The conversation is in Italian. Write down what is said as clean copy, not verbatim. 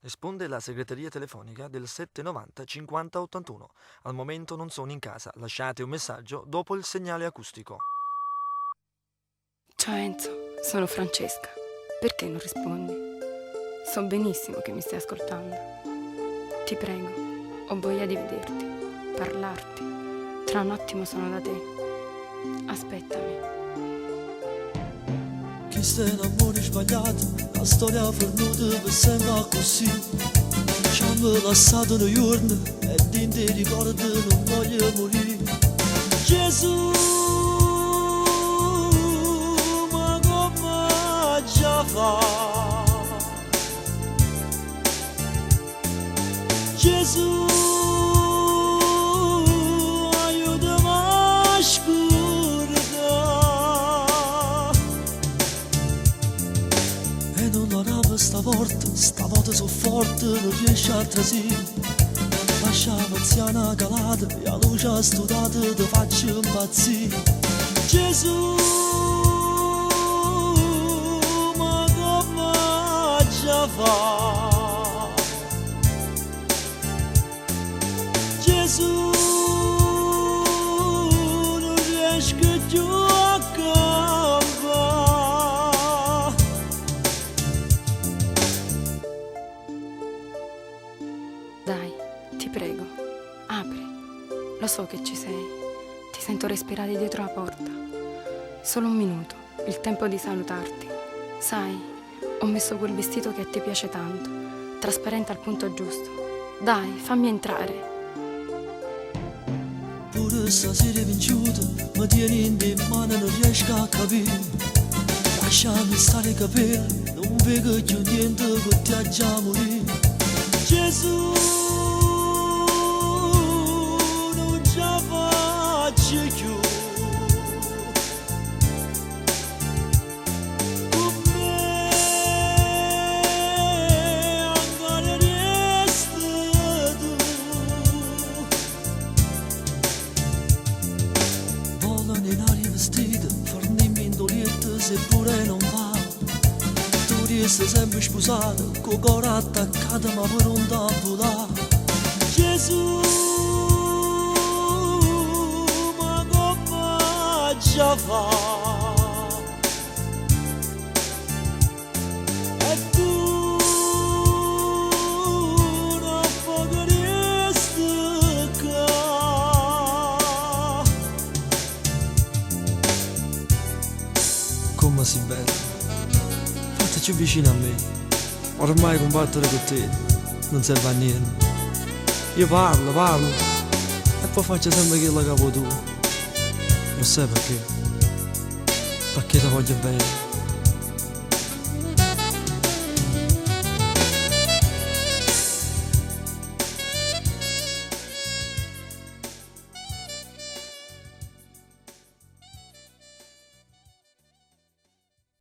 Risponde la segreteria telefonica del 790 50 81. Al momento non sono in casa, lasciate un messaggio dopo il segnale acustico. Ciao Enzo, sono Francesca. Perché non rispondi? So benissimo che mi stai ascoltando. Ti prego, ho voglia di vederti, parlarti. Tra un attimo sono da te. Aspettami. Questo è un amore sbagliato, la storia fornuta per sempre così. Ci hanno lasciato noi giorni e di te ricordo non voglio morire. Gesù, ma come già fa? Gesù, aiutami a scordare. E non lo ramo stavolta so forte, non riesce a trasire. Lascia la anziana calata e la luce studata ti faccio impazzire. Gesù, ma come già fa? Gesù, non riesco più a campare. Dai, ti prego, apri. Lo so che ci sei. Ti sento respirare dietro la porta. Solo un minuto, il tempo di salutarti. Sai, ho messo quel vestito che a te piace tanto, trasparente al punto giusto. Dai, fammi entrare. Pure stasera vinciuto, mi tieni in mano e non riesco a capire. Lasciami stare i capelli, non vedo più niente che ti ha già morire. Gesù, non ce la faccio più. Con me ancora resti tu. Volano in aria vestita, fornimi in dolietta seppure non va. Tu riesci sempre sposata, col cuore attaccato ma pronta a volare. Gesù, ma come già fa? E tu non potresti qua. Come sei bella, fateci vicino a me. Ormai combattere con te non serve a niente. Io parlo e poi faccio sempre quello che vuoi tu. Lo sai perché? Perché ti voglio bene.